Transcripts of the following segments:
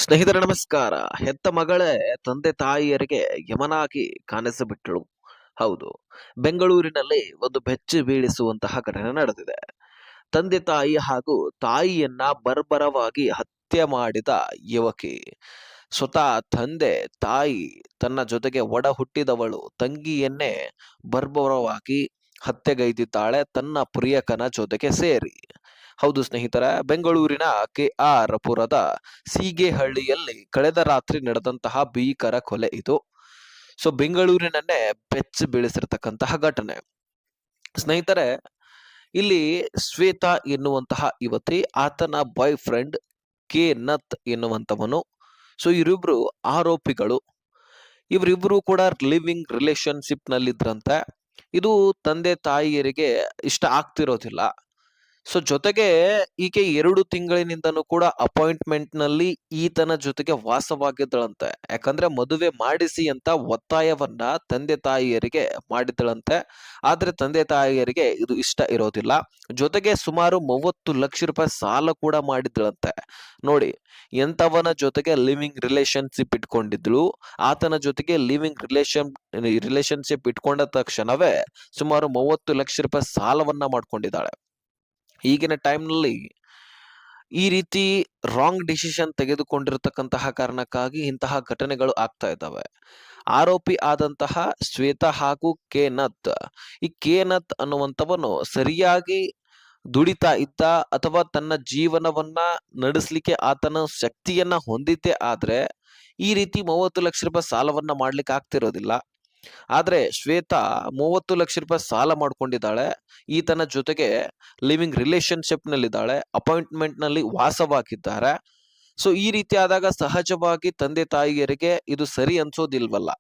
ಸ್ನೇಹಿತರೆ ನಮಸ್ಕಾರ. ಹೆತ್ತ ಮಗಳೇ ತಂದೆ ತಾಯಿಯರಿಗೆ ಯಮನಾಗಿ ಕಾಣಿಸಿಬಿಟ್ಟಳು. ಹೌದು, ಬೆಂಗಳೂರಿನಲ್ಲಿ ಒಂದು ಬೆಚ್ಚಿ ಬೀಳಿಸುವಂತಹ ಘಟನೆ ನಡೆದಿದೆ. ತಂದೆ ತಾಯಿ ಹಾಗೂ ತಾಯಿಯನ್ನ ಬರ್ಬರವಾಗಿ ಹತ್ಯೆ ಮಾಡಿದ ಯುವಕಿ. ಸ್ವತಃ ತಂದೆ ತಾಯಿ ತನ್ನ ಜೊತೆಗೆ ಒಡ ಹುಟ್ಟಿದವಳು ತಂಗಿಯನ್ನೇ ಬರ್ಬರವಾಗಿ ಹತ್ಯೆಗೈದಿದ್ದಾಳೆ ತನ್ನ ಪ್ರಿಯಕನ ಜೊತೆಗೆ ಸೇರಿ. ಹೌದು ಸ್ನೇಹಿತರ, ಬೆಂಗಳೂರಿನ KR ಪುರದ ಸೀಗೆಹಳ್ಳಿಯಲ್ಲಿ ಕಳೆದ ರಾತ್ರಿ ನಡೆದಂತಹ ಭೀಕರ ಕೊಲೆ ಇದು. ಬೆಂಗಳೂರಿನನ್ನೇ ಬೆಚ್ಚಿ ಬೀಳಿಸಿರ್ತಕ್ಕಂತಹ ಘಟನೆ. ಸ್ನೇಹಿತರೆ, ಇಲ್ಲಿ ಶ್ವೇತಾ ಎನ್ನುವಂತಹ ಯುವತಿ, ಆತನ ಬಾಯ್ ಫ್ರೆಂಡ್ ನತ್ ಎನ್ನುವಂತವನು. ಇವರಿಬ್ರು ಆರೋಪಿಗಳು. ಇವರಿಬ್ರು ಕೂಡ ಲಿವಿಂಗ್ ರಿಲೇಶನ್ಶಿಪ್ ನಲ್ಲಿದ್ರಂತೆ. ಇದು ತಂದೆ ತಾಯಿಯರಿಗೆ ಇಷ್ಟ ಆಗ್ತಿರೋದಿಲ್ಲ. ಜೊತೆಗೆ ಈಕೆ 2 ತಿಂಗಳಿನಿಂದನೂ ಕೂಡ ಅಪಾಯಿಂಟ್ಮೆಂಟ್ ನಲ್ಲಿ ಈತನ ಜೊತೆಗೆ ವಾಸವಾಗಿದ್ದಳಂತೆ. ಯಾಕಂದ್ರೆ ಮದುವೆ ಮಾಡಿಸಿ ಅಂತ ಒತ್ತಾಯವನ್ನ ತಂದೆ ತಾಯಿಯರಿಗೆ ಮಾಡಿದ್ದಳಂತೆ. ಆದ್ರೆ ತಂದೆ ತಾಯಿಯರಿಗೆ ಇದು ಇಷ್ಟ ಇರೋದಿಲ್ಲ. ಜೊತೆಗೆ ಸುಮಾರು 30 ಲಕ್ಷ ರೂಪಾಯಿ ಸಾಲ ಕೂಡ ಮಾಡಿದ್ದಳಂತೆ. ನೋಡಿ, ಎಂತವನ ಜೊತೆಗೆ ಲಿವಿಂಗ್ ರಿಲೇಶನ್ಶಿಪ್ ಇಟ್ಕೊಂಡಿದ್ಳು. ಆತನ ಜೊತೆಗೆ ಲಿವಿಂಗ್ ರಿಲೇಶನ್ಶಿಪ್ ಇಟ್ಕೊಂಡ ತಕ್ಷಣವೇ ಸುಮಾರು 30 ಲಕ್ಷ ರೂಪಾಯಿ ಸಾಲವನ್ನ ಮಾಡ್ಕೊಂಡಿದ್ದಾಳೆ. ಈಗಿನ ಟೈಮ್ನಲ್ಲಿ ಈ ರೀತಿ ರಾಂಗ್ ಡಿಸಿಷನ್ ತೆಗೆದುಕೊಂಡಿರತಕ್ಕಂತಹ ಕಾರಣಕ್ಕಾಗಿ ಇಂತಹ ಘಟನೆಗಳು ಆಗ್ತಾ ಇದ್ದಾವೆ. ಆರೋಪಿ ಆದಂತಹ ಶ್ವೇತಾ ಹಾಗೂ ನತ್, ಈ ನತ್ ಅನ್ನುವಂಥವನು ಸರಿಯಾಗಿ ದುಡಿತಾ ಇದ್ದ ಅಥವಾ ತನ್ನ ಜೀವನವನ್ನ ನಡೆಸಲಿಕ್ಕೆ ಆತನ ಶಕ್ತಿಯನ್ನ ಹೊಂದಿದ್ದೇ ಆದ್ರೆ ಈ ರೀತಿ 30 ಲಕ್ಷ ರೂಪಾಯಿ ಸಾಲವನ್ನ ಮಾಡ್ಲಿಕ್ಕೆ ಆಗ್ತಿರೋದಿಲ್ಲ. ಆದ್ರೆ ಶ್ವೇತಾ 30 ಲಕ್ಷ ರೂಪಾಯಿ ಸಾಲ ಮಾಡ್ಕೊಂಡಿದ್ದಾಳೆ. ಈತನ ಜೊತೆಗೆ ಲಿವಿಂಗ್ ರಿಲೇಶನ್ಶಿಪ್ ನಲ್ಲಿದ್ದಾಳೆ. ಅಪಾಯಿಂಟ್ಮೆಂಟ್ ನಲ್ಲಿ ವಾಸವಾಗಿದ್ದಾರೆ. ಈ ರೀತಿ ಆದಾಗ ಸಹಜವಾಗಿ ತಂದೆ ತಾಯಿಯರಿಗೆ ಇದು ಸರಿ ಅನ್ಸೋದಿಲ್ವಲ್ಲ.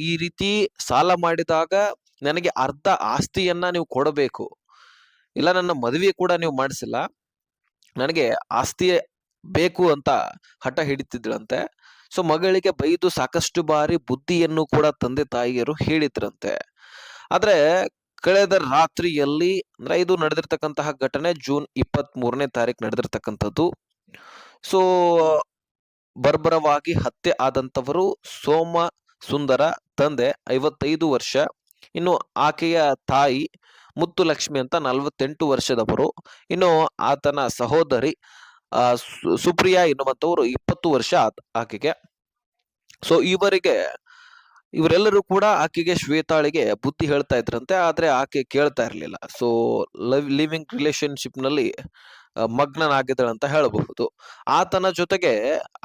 ಈ ರೀತಿ ಸಾಲ ಮಾಡಿದಾಗ ನನಗೆ ಅರ್ಧ ಆಸ್ತಿಯನ್ನ ನೀವು ಕೊಡಬೇಕು, ಇಲ್ಲ ನನ್ನ ಮದುವೆ ಕೂಡ ನೀವು ಮಾಡಿಸಿಲ್ಲ, ನನಗೆ ಆಸ್ತಿ ಬೇಕು ಅಂತ ಹಠ ಹಿಡಿತಿದ್ಳಂತೆ. ಮಗಳಿಗೆ ಬೈದು ಸಾಕಷ್ಟು ಬಾರಿ ಬುದ್ಧಿಯನ್ನು ಕೂಡ ತಂದೆ ತಾಯಿಯರು ಹೇಳಿದ್ರಂತೆ. ಆದ್ರೆ ಕಳೆದ ರಾತ್ರಿಯಲ್ಲಿ, ಅಂದ್ರೆ ಇದು ನಡೆದಿರ್ತಕ್ಕಂತಹ ಘಟನೆ ಜೂನ್ 23ನೇ ತಾರೀಕು ನಡೆದಿರ್ತಕ್ಕಂಥದ್ದು. ಬರ್ಬರವಾಗಿ ಹತ್ಯೆ ಆದಂತವರು ಸೋಮ ಸುಂದರ, ತಂದೆ 55 ವರ್ಷ. ಇನ್ನು ಆಕೆಯ ತಾಯಿ ಮುತ್ತುಲಕ್ಷ್ಮಿ ಅಂತ 48 ವರ್ಷದವರು. ಇನ್ನು ಆತನ ಸಹೋದರಿ ಸುಪ್ರಿಯಾ ಎನ್ನುವಂತವರು 20 ವರ್ಷ ಆಕೆಗೆ. ಇವರೆಲ್ಲರೂ ಕೂಡ ಆಕೆಗೆ, ಶ್ವೇತಾಳಿಗೆ ಬುದ್ಧಿ ಹೇಳ್ತಾ ಇದ್ರಂತೆ. ಆದ್ರೆ ಆಕೆ ಕೇಳ್ತಾ ಇರ್ಲಿಲ್ಲ. ಲಿವಿಂಗ್ ರಿಲೇಶನ್ಶಿಪ್ ನಲ್ಲಿ ಮಗ್ನನಾಗಿದ್ದಳಂತ ಹೇಳಬಹುದು. ಆತನ ಜೊತೆಗೆ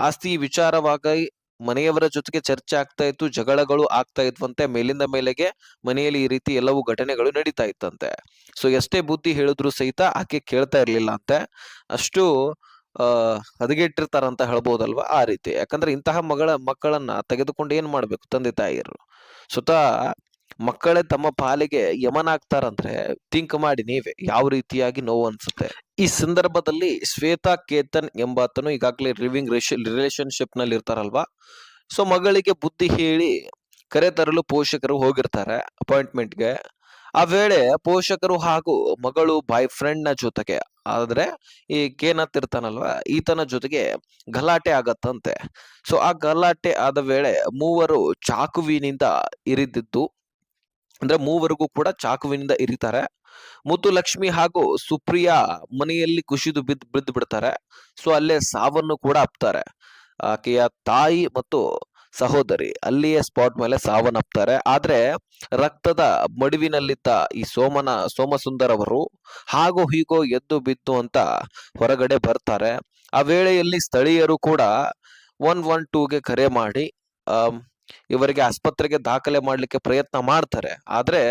ಆಸ್ತಿ ವಿಚಾರವಾಗಿ ಮನೆಯವರ ಜೊತೆಗೆ ಚರ್ಚೆ ಆಗ್ತಾ ಇತ್ತು, ಜಗಳಗಳು ಆಗ್ತಾ ಇದ್ವಂತೆ. ಮೇಲಿಂದ ಮೇಲೆಗೆ ಮನೆಯಲ್ಲಿ ಈ ರೀತಿ ಎಲ್ಲವೂ ಘಟನೆಗಳು ನಡೀತಾ ಇತ್ತಂತೆ. ಎಷ್ಟೇ ಬುದ್ಧಿ ಹೇಳಿದ್ರು ಸಹಿತ ಆಕೆ ಕೇಳ್ತಾ ಇರ್ಲಿಲ್ಲ ಅಂತೆ. ಅಷ್ಟು ಹದಗೆಟ್ಟಿರ್ತಾರಂತ ಹೇಳ್ಬೋದಲ್ವಾ, ಆ ರೀತಿ. ಯಾಕಂದ್ರೆ ಇಂತಹ ಮಕ್ಕಳನ್ನ ತೆಗೆದುಕೊಂಡು ಏನ್ ಮಾಡ್ಬೇಕು ತಂದೆ ತಾಯಿಯರು? ಸ್ವತಃ ಮಕ್ಕಳೇ ತಮ್ಮ ಪಾಲಿಗೆ ಯಮನಾಗ್ತಾರಂದ್ರೆ ಥಿಂಕ್ ಮಾಡಿ ನೀವೇ ಯಾವ ರೀತಿಯಾಗಿ ನೋವು ಅನ್ಸುತ್ತೆ. ಈ ಸಂದರ್ಭದಲ್ಲಿ ಶ್ವೇತಾ ಕೇತನ್ ಎಂಬಾತನು ಈಗಾಗಲೇ ಲಿವಿಂಗ್ ರಿಲೇಶನ್ಶಿಪ್ ನಲ್ಲಿ ಇರ್ತಾರಲ್ವಾ. ಮಗಳಿಗೆ ಬುದ್ಧಿ ಹೇಳಿ ಕರೆ ತರಲು ಪೋಷಕರು ಹೋಗಿರ್ತಾರೆ ಅಪಾಯಿಂಟ್ಮೆಂಟ್ಗೆ. ಆ ವೇಳೆ ಪೋಷಕರು ಹಾಗೂ ಮಗಳು ಬಾಯ್ ಫ್ರೆಂಡ್ ನ ಜೊತೆಗೆ, ಆದ್ರೆ ಈ ಕೇನತ್ ಇರ್ತಾನಲ್ವಾ, ಈತನ ಜೊತೆಗೆ ಗಲಾಟೆ ಆಗತ್ತಂತೆ. ಆ ಗಲಾಟೆ ಆದ ವೇಳೆ ಮೂವರು ಚಾಕುವಿನಿಂದ ಇರಿದಿದ್ದು, ಅಂದ್ರೆ ಮೂವರಿಗೂ ಕೂಡ ಚಾಕುವಿನಿಂದ ಇರಿತಾರೆ. ಮುತ್ತುಲಕ್ಷ್ಮಿ ಹಾಗೂ ಸುಪ್ರಿಯಾ ಮನೆಯಲ್ಲಿ ಕುಸಿದು ಬಿದ್ದು ಬಿಡ್ತಾರೆ. ಅಲ್ಲೇ ಸಾವನ್ನು ಕೂಡ ಅಪ್ತಾರೆ. ಆಕೆಯ ತಾಯಿ ಮತ್ತು ಸಹೋದರಿ ಅಲ್ಲಿಯೇ ಸ್ಪಾಟ್ ಮೇಲೆ ಸಾವನ್ನಪ್ತಾರೆ. ಆದ್ರೆ ರಕ್ತದ ಮಡುವಿನಲ್ಲಿದ್ದ ಈ ಸೋಮಸುಂದರ್ ಅವರು ಹಾಗೂ ಹೀಗೋ ಎದ್ದು ಬಿದ್ದು ಅಂತ ಹೊರಗಡೆ ಬರ್ತಾರೆ. ಆ ವೇಳೆಯಲ್ಲಿ ಸ್ಥಳೀಯರು ಕೂಡ 112ಗೆ ಕರೆ ಮಾಡಿ ಇವರಿಗೆ ಆಸ್ಪತ್ರೆಗೆ ದಾಖಲೆ ಮಾಡ್ಲಿಕ್ಕೆ ಪ್ರಯತ್ನ ಮಾಡ್ತಾರೆ. ಆದ್ರೆ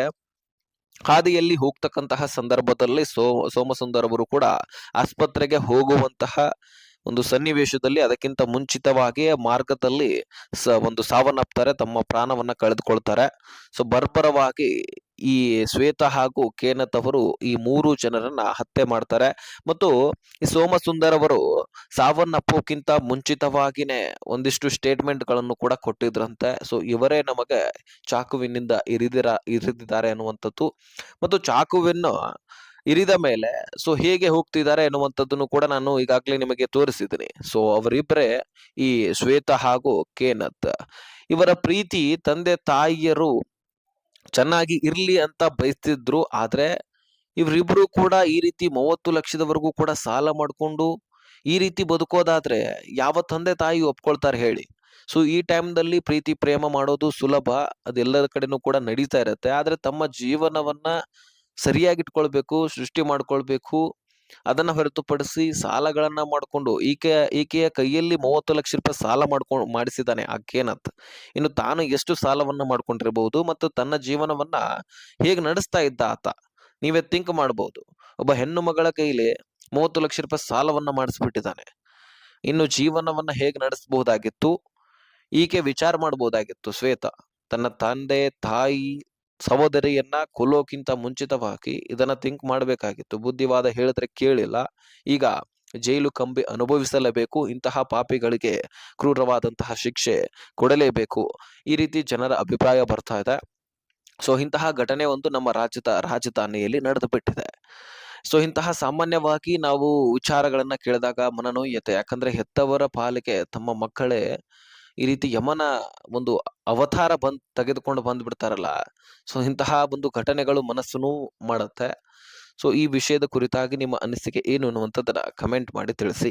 ಹಾದಿಯಲ್ಲಿ ಹೋಗ್ತಕ್ಕಂತಹ ಸಂದರ್ಭದಲ್ಲಿ ಸೋಮಸುಂದರ್ ಅವರು ಕೂಡ ಆಸ್ಪತ್ರೆಗೆ ಹೋಗುವಂತಹ ಒಂದು ಸನ್ನಿವೇಶದಲ್ಲಿ ಅದಕ್ಕಿಂತ ಮುಂಚಿತವಾಗಿಯೇ ಮಾರ್ಗದಲ್ಲಿ ಒಂದು ಸಾವನ್ನಪ್ತಾರೆ, ತಮ್ಮ ಪ್ರಾಣವನ್ನ ಕಳೆದುಕೊಳ್ತಾರೆ. ಬರ್ಬರವಾಗಿ ಈ ಶ್ವೇತಾ ಹಾಗೂ ಕೇನತ್ ಅವರು ಈ 3 ಜನರನ್ನ ಹತ್ಯೆ ಮಾಡ್ತಾರೆ. ಮತ್ತು ಈ ಸೋಮಸುಂದರ್ ಅವರು ಸಾವನ್ನಪ್ಪೋಕ್ಕಿಂತ ಮುಂಚಿತವಾಗಿನೇ ಒಂದಿಷ್ಟು ಸ್ಟೇಟ್ಮೆಂಟ್ ಗಳನ್ನು ಕೂಡ ಕೊಟ್ಟಿದ್ರಂತೆ. ಇವರೇ ನಮಗೆ ಚಾಕುವಿನಿಂದ ಇರಿದಿದ್ದಾರೆ ಅನ್ನುವಂಥದ್ದು, ಮತ್ತು ಚಾಕುವನ್ನು ಇರಿದ ಮೇಲೆ ಹೇಗೆ ಹೋಗ್ತಿದ್ದಾರೆ ಎನ್ನುವಂಥದ್ದನ್ನು ಕೂಡ ನಾನು ಈಗಾಗಲೇ ನಿಮಗೆ ತೋರಿಸಿದ್ದೀನಿ. ಅವರಿಬ್ಬರೇ ಈ ಶ್ವೇತಾ ಹಾಗೂ ಕೇನತ್ ಇವರ ಪ್ರೀತಿ ತಂದೆ ತಾಯಿಯರು ಚೆನ್ನಾಗಿ ಇರ್ಲಿ ಅಂತ ಬಯಸ್ತಿದ್ರು. ಆದ್ರೆ ಇವರಿಬ್ರು ಕೂಡ ಈ ರೀತಿ 30 ಲಕ್ಷದವರೆಗೂ ಕೂಡ ಸಾಲ ಮಾಡ್ಕೊಂಡು ಈ ರೀತಿ ಬದುಕೋದಾದ್ರೆ ಯಾವ ತಂದೆ ತಾಯಿ ಒಪ್ಕೊಳ್ತಾರೆ ಹೇಳಿ. ಸೊ ಈ ಟೈಮ್ದಲ್ಲಿ ಪ್ರೀತಿ ಪ್ರೇಮ ಮಾಡೋದು ಸುಲಭ, ಅದೆಲ್ಲರ ಕಡೆನೂ ಕೂಡ ನಡೀತಾ ಇರತ್ತೆ. ಆದ್ರೆ ತಮ್ಮ ಜೀವನವನ್ನ ಸರಿಯಾಗಿ ಇಟ್ಕೊಳ್ಬೇಕು, ಸೃಷ್ಟಿ ಮಾಡ್ಕೊಳ್ಬೇಕು. ಅದನ್ನ ಹೊರತುಪಡಿಸಿ ಸಾಲಗಳನ್ನ ಮಾಡ್ಕೊಂಡು ಈಕೆಯ ಕೈಯಲ್ಲಿ 30 ಲಕ್ಷ ರೂಪಾಯಿ ಸಾಲ ಮಾಡಿಸಿದಾನೆ ಆ ಕೇನತ್. ಇನ್ನು ತಾನು ಎಷ್ಟು ಸಾಲವನ್ನ ಮಾಡ್ಕೊಂಡಿರಬಹುದು ಮತ್ತು ತನ್ನ ಜೀವನವನ್ನ ಹೇಗೆ ನಡೆಸ್ತಾ ಇದ್ದ ಆತ, ನೀವೇ ಥಿಂಕ್ ಮಾಡಬಹುದು. ಒಬ್ಬ ಹೆಣ್ಣು ಮಗಳ ಕೈಲಿ 30 ಲಕ್ಷ ರೂಪಾಯಿ ಸಾಲವನ್ನ ಮಾಡಿಸ್ಬಿಟ್ಟಿದ್ದಾನೆ. ಇನ್ನು ಜೀವನವನ್ನ ಹೇಗೆ ನಡೆಸಬಹುದಾಗಿತ್ತು, ಈಕೆ ವಿಚಾರ ಮಾಡಬಹುದಾಗಿತ್ತು. ಶ್ವೇತಾ ತನ್ನ ತಂದೆ ತಾಯಿ ಸಹೋದರಿಯನ್ನ ಕೊಲ್ಲೋಕ್ಕಿಂತ ಮುಂಚಿತವಾಗಿ ಇದನ್ನ ಥಿಂಕ್ ಮಾಡಬೇಕಾಗಿತ್ತು. ಬುದ್ಧಿವಾದ ಹೇಳಿದ್ರೆ ಕೇಳಿಲ್ಲ, ಈಗ ಜೈಲು ಕಂಬಿ ಅನುಭವಿಸಲೇಬೇಕು. ಇಂತಹ ಪಾಪಿಗಳಿಗೆ ಕ್ರೂರವಾದಂತಹ ಶಿಕ್ಷೆ ಕೊಡಲೇಬೇಕು. ಈ ರೀತಿ ಜನರ ಅಭಿಪ್ರಾಯ ಬರ್ತಾ ಇದೆ. ಸೊ ಇಂತಹ ಘಟನೆ ಒಂದು ನಮ್ಮ ರಾಜಧಾನಿಯಲ್ಲಿ ನಡೆದು ಬಿಟ್ಟಿದೆ. ಸೊ ಇಂತಹ ಸಾಮಾನ್ಯವಾಗಿ ನಾವು ವಿಚಾರಗಳನ್ನ ಕೇಳಿದಾಗ ಮನನೋಯ್ಯತೆ. ಯಾಕಂದ್ರೆ ಹೆತ್ತವರ ಪಾಲಿಗೆ ತಮ್ಮ ಮಕ್ಕಳೇ ಈ ರೀತಿ ಯಮನ ಒಂದು ಅವತಾರ ತೆಗೆದುಕೊಂಡು ಬಂದ್ಬಿಡ್ತಾರಲ್ಲ. ಸೊ ಇಂತಹ ಒಂದು ಘಟನೆಗಳು ಮನಸ್ಸನ್ನು ಮಾಡುತ್ತೆ. ಸೊ ಈ ವಿಷಯದ ಕುರಿತಾಗಿ ನಿಮ್ಮ ಅನಿಸಿಕೆ ಏನು ಅನ್ನುವಂಥದ್ದನ್ನ ಕಮೆಂಟ್ ಮಾಡಿ ತಿಳಿಸಿ.